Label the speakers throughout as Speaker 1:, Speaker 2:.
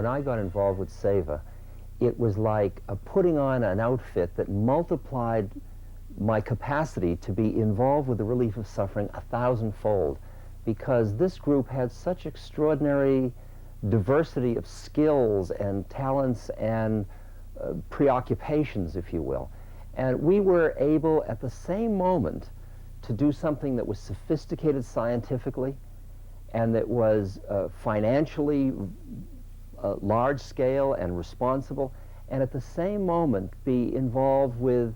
Speaker 1: when I got involved with Seva, it was like putting on an outfit that multiplied my capacity to be involved with the relief of suffering 1,000-fold, because this group had such extraordinary diversity of skills and talents and preoccupations, if you will. And we were able at the same moment to do something that was sophisticated scientifically and that was financially large scale and responsible, and at the same moment be involved with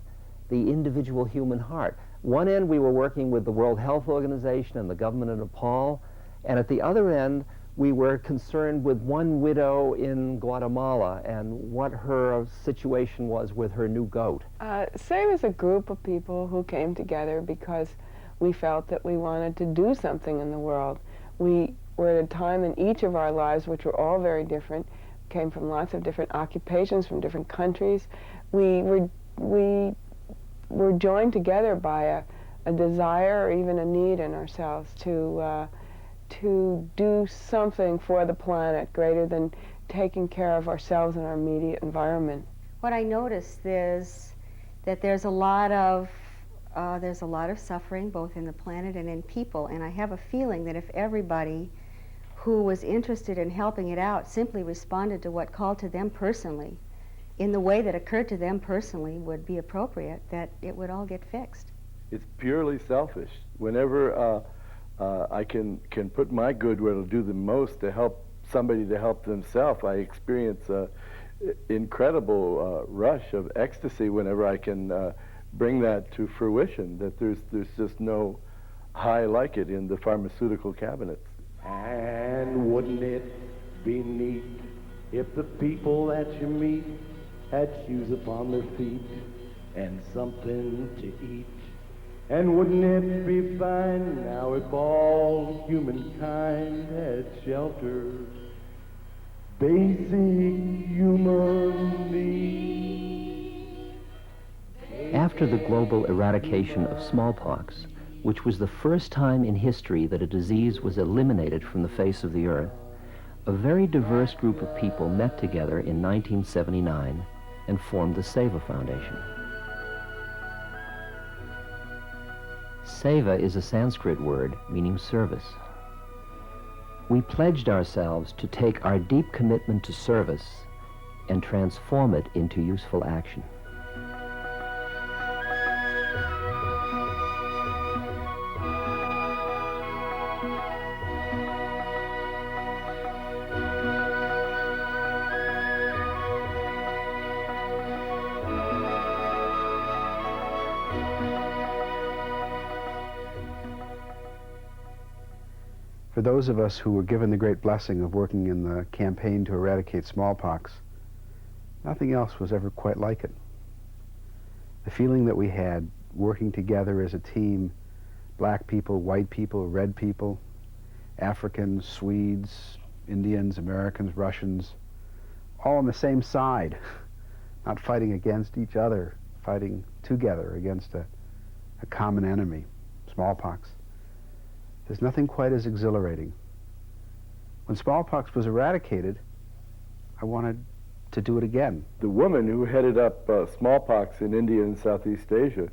Speaker 1: the individual human heart. One end we were working with the World Health Organization and the government of Nepal, and at the other end we were concerned with one widow in Guatemala and what her situation was with her new goat.
Speaker 2: Seva is a group of people who came together because we felt that we wanted to do something in the world. We were at a time in each of our lives, which were all very different, came from lots of different occupations, from different countries. We were joined together by a desire or even a need in ourselves to do something for the planet greater than taking care of ourselves and our immediate environment.
Speaker 3: What I noticed is that there's a lot of suffering both in the planet and in people, and I have a feeling that if everybody who was interested in helping it out simply responded to what called to them personally in the way that occurred to them personally would be appropriate, that it would all get fixed.
Speaker 4: It's purely selfish. Whenever I can put my good where it'll do the most to help somebody to help themselves, I experience an incredible rush of ecstasy whenever I can bring that to fruition, that there's just no high like it in the pharmaceutical cabinets.
Speaker 5: And wouldn't it be neat if the people that you meet had shoes upon their feet and something to eat? And wouldn't it be fine now if all humankind had shelter, basic human needs?
Speaker 1: After the global eradication of smallpox, which was the first time in history that a disease was eliminated from the face of the earth, a very diverse group of people met together in 1979 and formed the Seva Foundation. Seva is a Sanskrit word meaning service. We pledged ourselves to take our deep commitment to service and transform it into useful action.
Speaker 6: For those of us who were given the great blessing of working in the campaign to eradicate smallpox, nothing else was ever quite like it. The feeling that we had working together as a team, black people, white people, red people, Africans, Swedes, Indians, Americans, Russians, all on the same side, not fighting against each other, fighting together against a common enemy, smallpox. There's nothing quite as exhilarating. When smallpox was eradicated, I wanted to do it again.
Speaker 4: The woman who headed up smallpox in India and Southeast Asia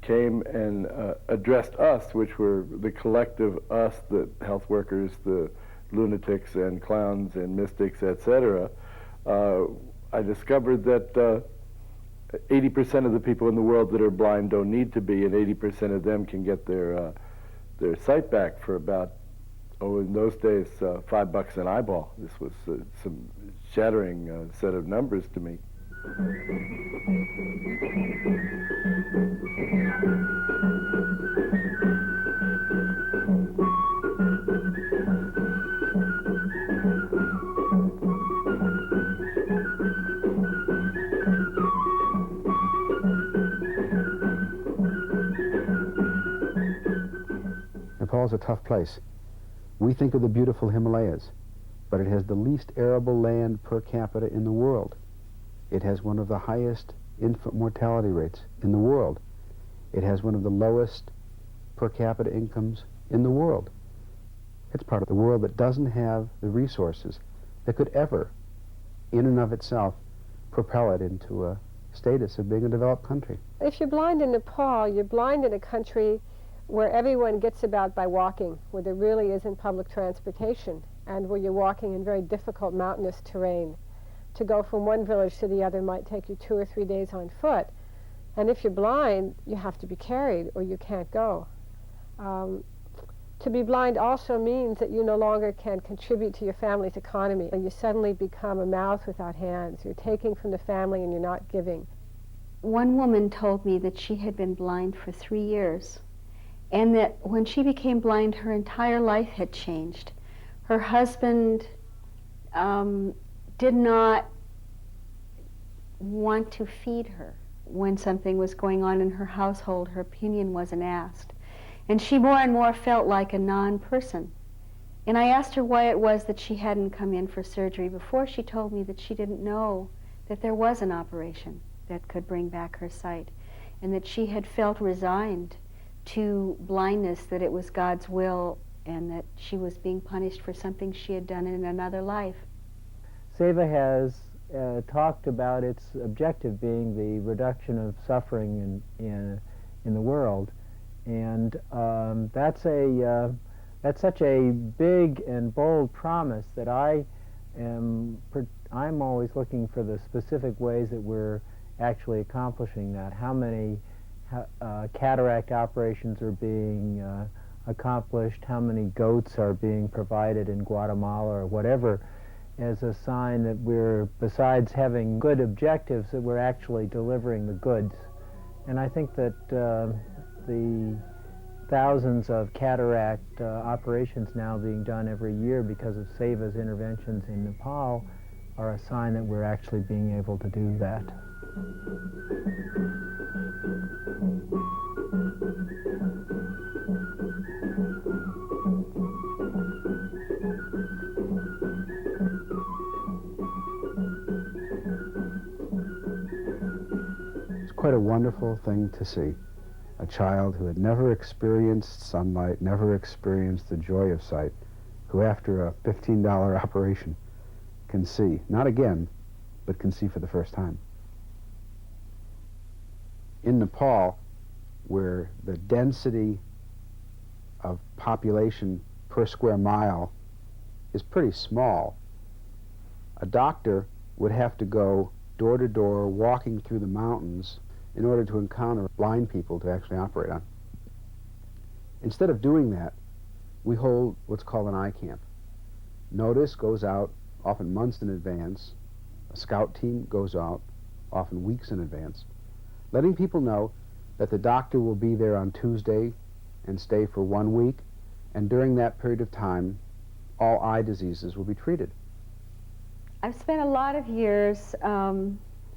Speaker 4: came and addressed us, which were the collective us, the health workers, the lunatics and clowns and mystics, etc. I discovered that 80% of the people in the world that are blind don't need to be, and 80% of them can get their sight back for about, in those days, $5 an eyeball. This was some shattering set of numbers to me.
Speaker 6: Nepal's a tough place. We think of the beautiful Himalayas, but it has the least arable land per capita in the world. It has one of the highest infant mortality rates in the world. It has one of the lowest per capita incomes in the world. It's part of the world that doesn't have the resources that could ever in and of itself propel it into a status of being a developed country.
Speaker 7: If you're blind in Nepal, you're blind in a country where everyone gets about by walking, where there really isn't public transportation, and where you're walking in very difficult mountainous terrain. To go from one village to the other might take you 2 or 3 days on foot. And if you're blind, you have to be carried or you can't go. To be blind also means that you no longer can contribute to your family's economy, and you suddenly become a mouth without hands. You're taking from the family and you're not giving.
Speaker 3: One woman told me that she had been blind for 3 years, and that when she became blind, her entire life had changed. Her husband did not want to feed her. When something was going on in her household, her opinion wasn't asked. And she more and more felt like a non-person. And I asked her why it was that she hadn't come in for surgery before. She told me that she didn't know that there was an operation that could bring back her sight, and that she had felt resigned to blindness, that it was God's will, and that she was being punished for something she had done in another life.
Speaker 8: Seva has talked about its objective being the reduction of suffering in the world, and that's such a big and bold promise that I'm always looking for the specific ways that we're actually accomplishing that. How many cataract operations are being accomplished, how many goats are being provided in Guatemala or whatever, as a sign that we're, besides having good objectives, that we're actually delivering the goods. And I think that the thousands of cataract operations now being done every year because of Seva's interventions in Nepal are a sign that we're actually being able to do that.
Speaker 6: It's quite a wonderful thing to see. A child who had never experienced sunlight, never experienced the joy of sight, who after a $15 operation can see, not again, but can see for the first time. In Nepal, where the density of population per square mile is pretty small, a doctor would have to go door to door, walking through the mountains, in order to encounter blind people to actually operate on. Instead of doing that, we hold what's called an eye camp. Notice goes out often months in advance. A scout team goes out often weeks in advance, letting people know that the doctor will be there on Tuesday and stay for 1 week, and during that period of time, all eye diseases will be treated.
Speaker 3: I've spent a lot of years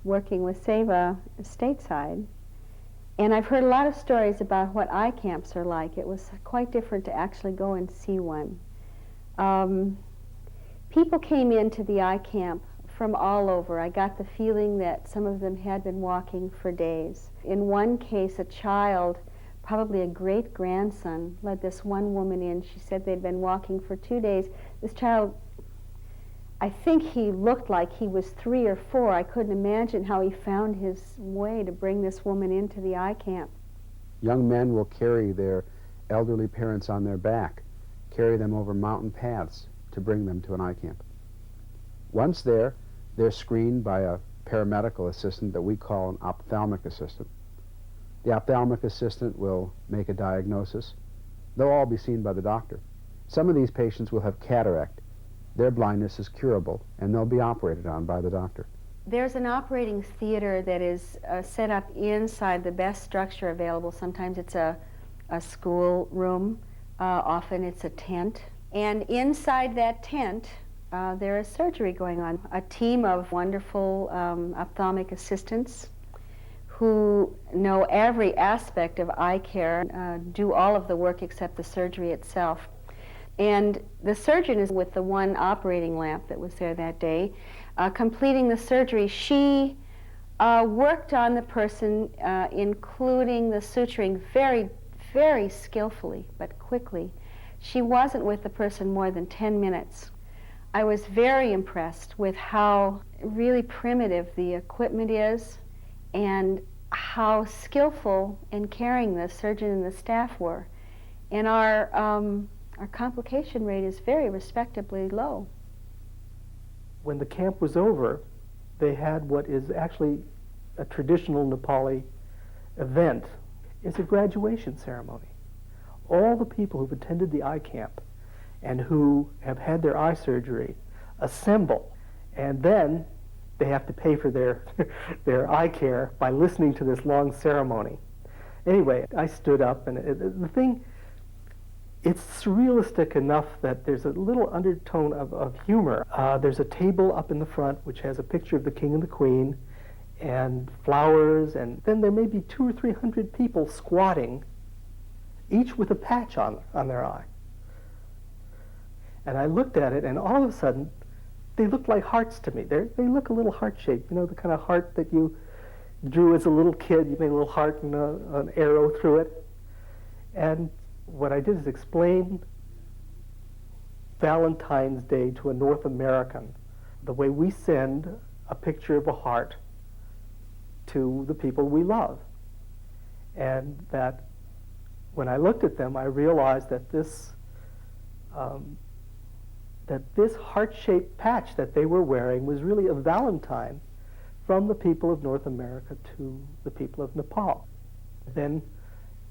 Speaker 3: working with Seva stateside, and I've heard a lot of stories about what eye camps are like. It was quite different to actually go and see one. People came into the eye camp from all over. I got the feeling that some of them had been walking for days. In one case, a child, probably a great-grandson, led this one woman in. She said they'd been walking for 2 days. This child, I think he looked like he was 3 or 4. I couldn't imagine how he found his way to bring this woman into the eye camp.
Speaker 6: Young men will carry their elderly parents on their back, carry them over mountain paths to bring them to an eye camp. Once there, they're screened by a paramedical assistant that we call an ophthalmic assistant. The ophthalmic assistant will make a diagnosis. They'll all be seen by the doctor. Some of these patients will have cataract. Their blindness is curable, and they'll be operated on by the doctor.
Speaker 3: There's an operating theater that is set up inside the best structure available. Sometimes it's a school room. Often it's a tent. And inside that tent, there is surgery going on. A team of wonderful ophthalmic assistants who know every aspect of eye care, do all of the work except the surgery itself. And the surgeon is with the one operating lamp that was there that day, completing the surgery. She worked on the person, including the suturing, very, very skillfully, but quickly. She wasn't with the person more than 10 minutes. I was very impressed with how really primitive the equipment is and how skillful and caring the surgeon and the staff were. And our complication rate is very respectably low.
Speaker 9: When the camp was over, they had what is actually a traditional Nepali event. It's a graduation ceremony. All the people who've attended the eye camp and who have had their eye surgery assemble, and then they have to pay for their eye care by listening to this long ceremony. Anyway, I stood up, and the thing, it's surrealistic enough that there's a little undertone of humor. There's a table up in the front which has a picture of the king and the queen and flowers, and then there may be 200 or 300 people squatting, each with a patch on their eye. And I looked at it, and all of a sudden, they look like hearts to me. They look a little heart-shaped, you know, the kind of heart that you drew as a little kid. You made a little heart and an arrow through it. And what I did is explain Valentine's Day to a North American, the way we send a picture of a heart to the people we love. And that when I looked at them, I realized that this heart-shaped patch that they were wearing was really a valentine from the people of North America to the people of Nepal. Then,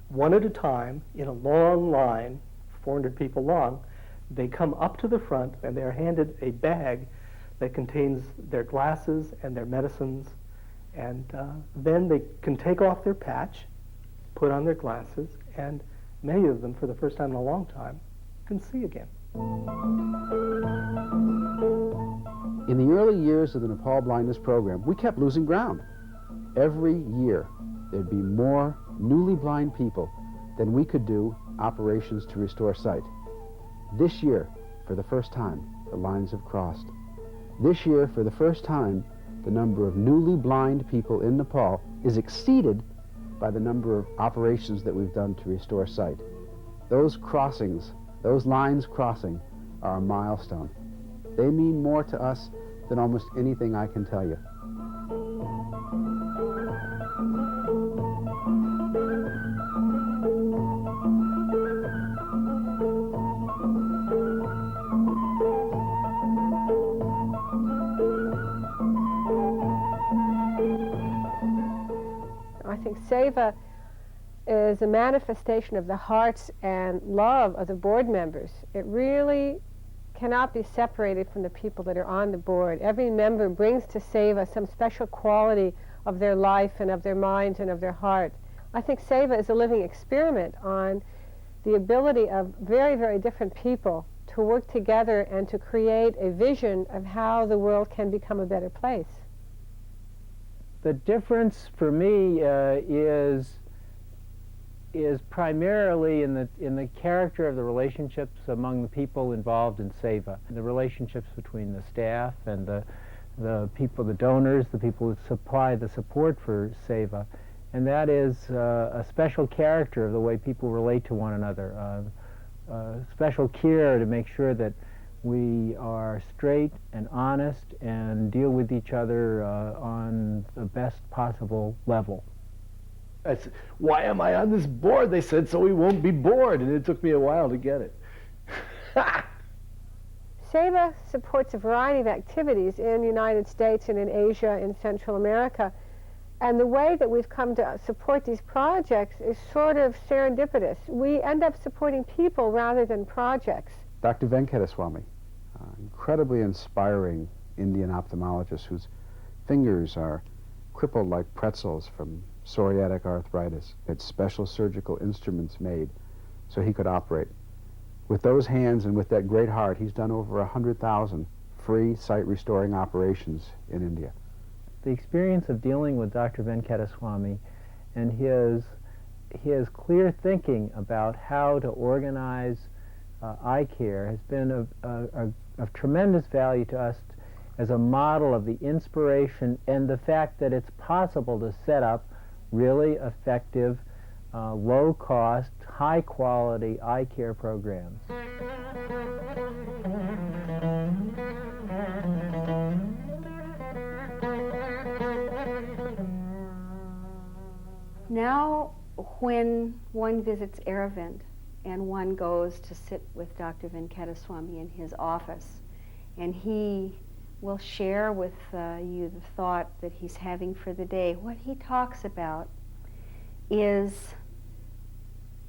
Speaker 9: one at a time, in a long line, 400 people long, they come up to the front and they're handed a bag that contains their glasses and their medicines, and then they can take off their patch, put on their glasses, and many of them, for the first time in a long time, can see again.
Speaker 6: In the early years of the Nepal Blindness Program, we kept losing ground. Every year, there'd be more newly blind people than we could do operations to restore sight. This year, for the first time, the lines have crossed. This year, for the first time, the number of newly blind people in Nepal is exceeded by the number of operations that we've done to restore sight. Those crossings, those lines crossing, are a milestone. They mean more to us than almost anything I can tell you.
Speaker 7: I think Seva is a manifestation of the hearts and love of the board members. It really cannot be separated from the people that are on the board. Every member brings to Seva some special quality of their life and of their minds and of their heart. I think Seva is a living experiment on the ability of very, very different people to work together and to create a vision of how the world can become a better place.
Speaker 8: The difference for me is primarily in the character of the relationships among the people involved in Seva. The relationships between the staff and the people, the donors, the people who supply the support for Seva. And that is a special character of the way people relate to one another. Special care to make sure that we are straight and honest and deal with each other on the best possible level.
Speaker 5: I said, why am I on this board? They said, so we won't be bored. And it took me a while to get it.
Speaker 7: Seva supports a variety of activities in the United States and in Asia and Central America. And the way that we've come to support these projects is sort of serendipitous. We end up supporting people rather than projects.
Speaker 6: Dr. Venkataswamy, incredibly inspiring Indian ophthalmologist whose fingers are crippled like pretzels from psoriatic arthritis, had special surgical instruments made so he could operate. With those hands and with that great heart, he's done over 100,000 free sight-restoring operations in India.
Speaker 8: The experience of dealing with Dr. Venkataswamy and his clear thinking about how to organize eye care has been of tremendous value to us as a model of the inspiration and the fact that it's possible to set up really effective, low-cost, high-quality eye care programs.
Speaker 3: when one visits Aravind and one goes to sit with Dr. Venkataswamy in his office, and he will share with you the thought that he's having for the day, what he talks about is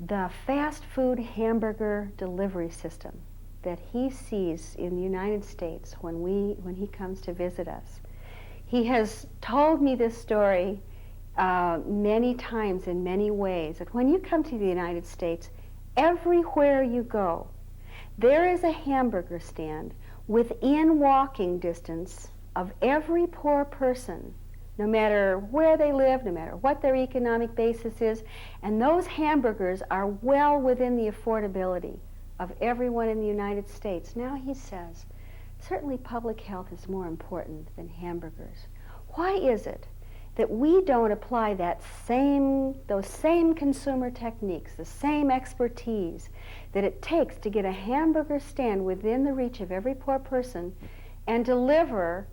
Speaker 3: the fast food hamburger delivery system that he sees in the United States when he comes to visit us. He has told me this story many times in many ways, that when you come to the United States, everywhere you go, there is a hamburger stand within walking distance of every poor person, no matter where they live, no matter what their economic basis is, and those hamburgers are well within the affordability of everyone in the United States. Now he says, certainly public health is more important than hamburgers. Why is it that we don't apply those same consumer techniques, the same expertise that it takes to get a hamburger stand within the reach of every poor person and deliver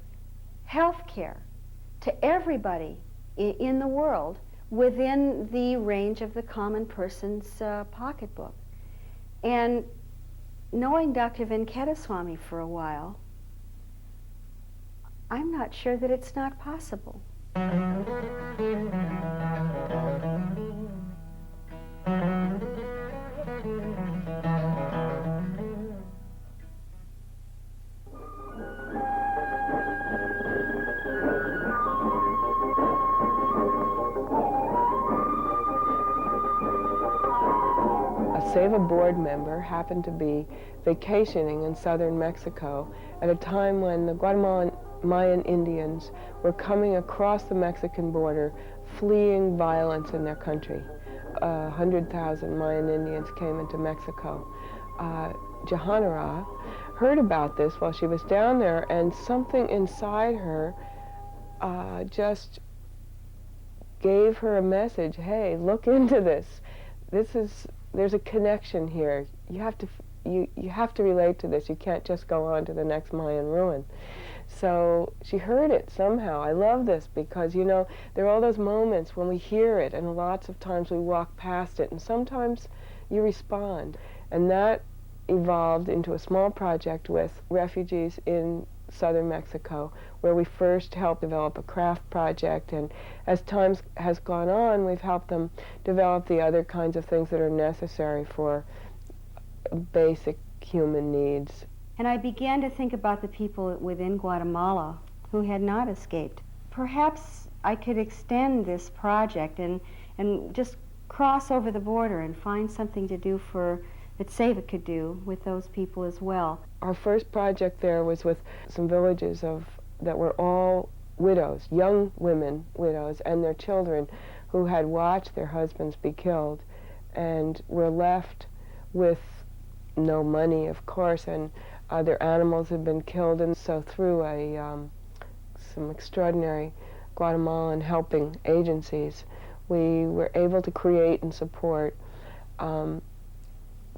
Speaker 3: health care to everybody in the world within the range of the common person's pocketbook? And knowing Dr. Venkataswamy for a while, I'm not sure that it's not possible.
Speaker 2: Seva board member happened to be vacationing in southern Mexico at a time when the Guatemalan Mayan Indians were coming across the Mexican border, fleeing violence in their country. 100,000 Mayan Indians came into Mexico. Jahanara heard about this while she was down there, and something inside her just gave her a message. Hey, look into this. There's a connection here. You have to relate to this. You can't just go on to the next Mayan ruin. So she heard it somehow. I love this because, you know, there are all those moments when we hear it, and lots of times we walk past it, and sometimes you respond. And that evolved into a small project with refugees in southern Mexico, where we first helped develop a craft project, and as time has gone on, we've helped them develop the other kinds of things that are necessary for basic human needs.
Speaker 3: And I began to think about the people within Guatemala who had not escaped. Perhaps I could extend this project and just cross over the border and find something to do that Seva could do with those people as well.
Speaker 2: Our first project there was with some villages that were all widows, young women widows, and their children who had watched their husbands be killed and were left with no money, of course, and their animals had been killed. And so through some extraordinary Guatemalan helping agencies, we were able to create and support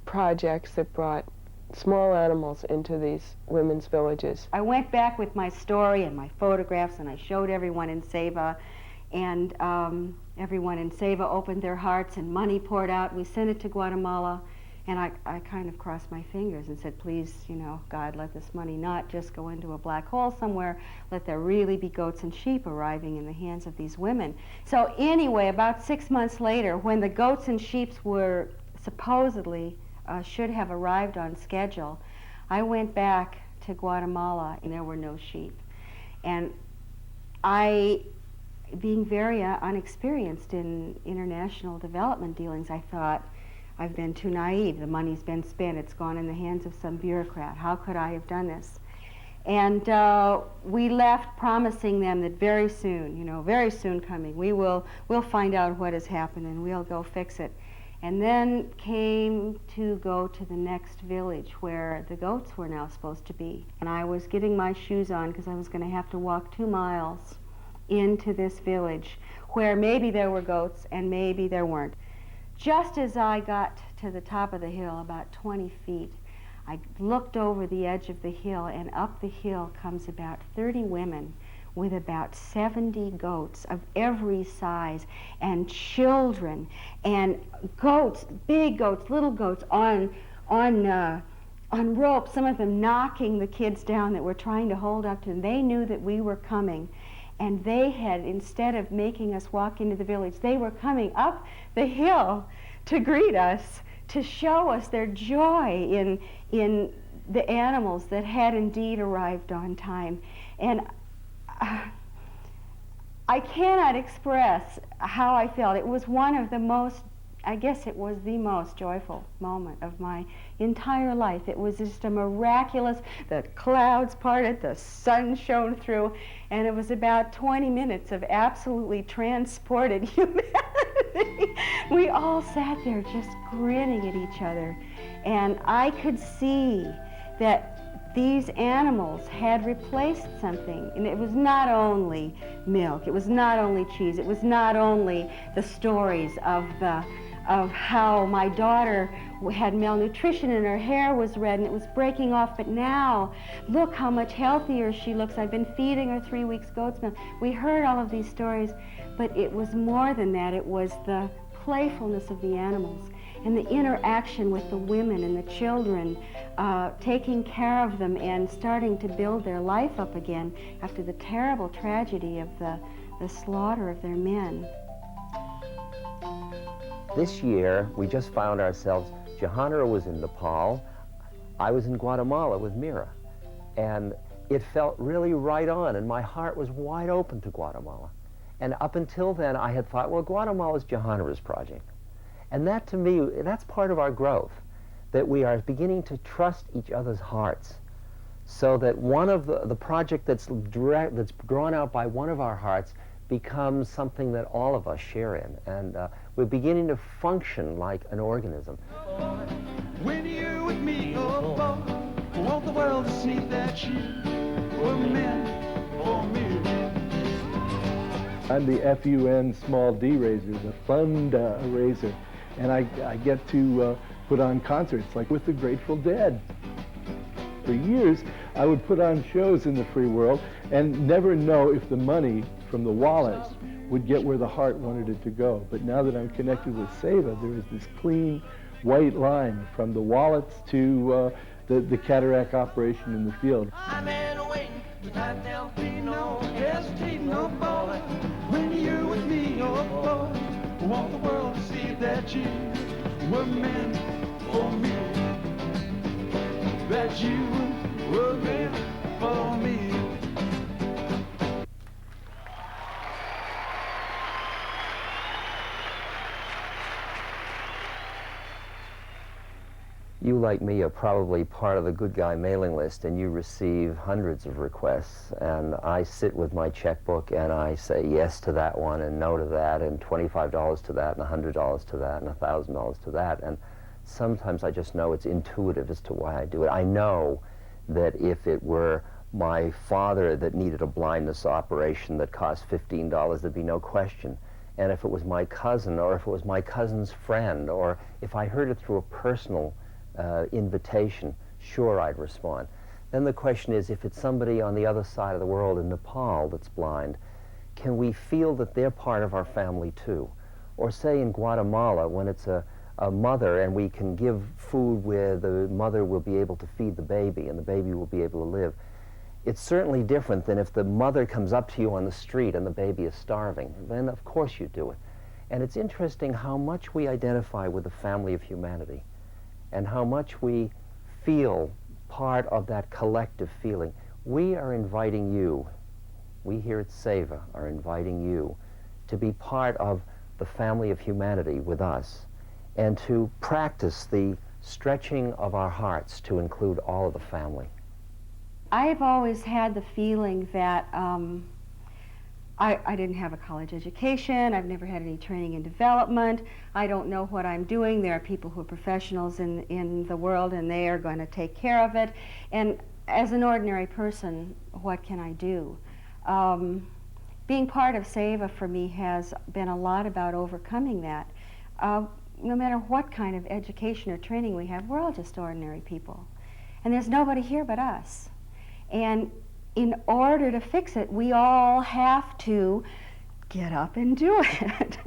Speaker 2: projects that brought small animals into these women's villages.
Speaker 3: I went back with my story and my photographs, and I showed everyone in Seva, and everyone in Seva opened their hearts and money poured out. We sent it to Guatemala, and I kind of crossed my fingers and said, please, you know, God, let this money not just go into a black hole somewhere. Let there really be goats and sheep arriving in the hands of these women. So anyway, about 6 months later, when the goats and sheep were supposedly should have arrived on schedule, I went back to Guatemala and there were no sheep. And I, being very unexperienced in international development dealings, I thought, I've been too naive. The money's been spent. It's gone in the hands of some bureaucrat. How could I have done this? And we left promising them that very soon, you know, very soon coming, we'll find out what has happened and we'll go fix it. And then came to go to the next village where the goats were now supposed to be. And I was getting my shoes on because I was going to have to walk 2 miles into this village where maybe there were goats and maybe there weren't. Just as I got to the top of the hill, about 20 feet, I looked over the edge of the hill, and up the hill comes about 30 women with about 70 goats of every size, and children, and goats, big goats, little goats, on ropes, some of them knocking the kids down that were trying to hold up to them. They knew that we were coming, and they had, instead of making us walk into the village, they were coming up the hill to greet us, to show us their joy in the animals that had indeed arrived on time. And I cannot express how I felt. It was one of the most, I guess it was the most joyful moment of my entire life. It was just a miraculous, the clouds parted, the sun shone through, and it was about 20 minutes of absolutely transported humanity. We all sat there just grinning at each other, and I could see that these animals had replaced something, and it was not only milk, it was not only cheese, it was not only the stories of how my daughter had malnutrition and her hair was red and it was breaking off, but now look how much healthier she looks. I've been feeding her 3 weeks goat's milk. We heard all of these stories, but it was more than that. It was the playfulness of the animals and the interaction with the women and the children, taking care of them and starting to build their life up again after the terrible tragedy of the slaughter of their men.
Speaker 1: This year, we just found ourselves, Jahanara was in Nepal, I was in Guatemala with Mira, and it felt really right on, and my heart was wide open to Guatemala. And up until then, I had thought, well, Guatemala is Jahanara's project. And that, to me, that's part of our growth, that we are beginning to trust each other's hearts, so that one of the project that's drawn out by one of our hearts becomes something that all of us share in, and we're beginning to function like an organism.
Speaker 10: When you're with me, oh boy, I want the world to see that you were meant for me.
Speaker 5: I'm the FUN small d raiser, the fund raiser, and I get to put on concerts like with the Grateful Dead. For years, I would put on shows in the free world and never know if the money from the wallets would get where the heart wanted it to go. But now that I'm connected with Seva, there is this clean white line from the wallets to the cataract operation in the field.
Speaker 10: When you're with me, oh boy, I want the world to see that you were meant for me. That you were meant for me.
Speaker 1: You, like me, are probably part of the good guy mailing list, and you receive hundreds of requests, and I sit with my checkbook and I say yes to that one and no to that and $25 to that and $100 to that and $1,000 to that, and sometimes I just know it's intuitive as to why I do it. I know that if it were my father that needed a blindness operation that cost $15, there'd be no question. And if it was my cousin, or if it was my cousin's friend, or if I heard it through a personal invitation, sure, I'd respond. Then the question is, if it's somebody on the other side of the world in Nepal that's blind, can we feel that they're part of our family too? Or say in Guatemala, when it's a mother and we can give food where the mother will be able to feed the baby and the baby will be able to live. It's certainly different than if the mother comes up to you on the street and the baby is starving. Then of course you do it. And it's interesting how much we identify with the family of humanity, and how much we feel part of that collective feeling. We are inviting you, we here at Seva are inviting you to be part of the family of humanity with us, and to practice the stretching of our hearts to include all of the family.
Speaker 3: I've always had the feeling that I didn't have a college education. I've never had any training in development. I don't know what I'm doing. There are people who are professionals in the world, and they are going to take care of it. And as an ordinary person, what can I do? Being part of Seva for me has been a lot about overcoming that. No matter what kind of education or training we have, we're all just ordinary people. And there's nobody here but us. And in order to fix it, we all have to get up and do it.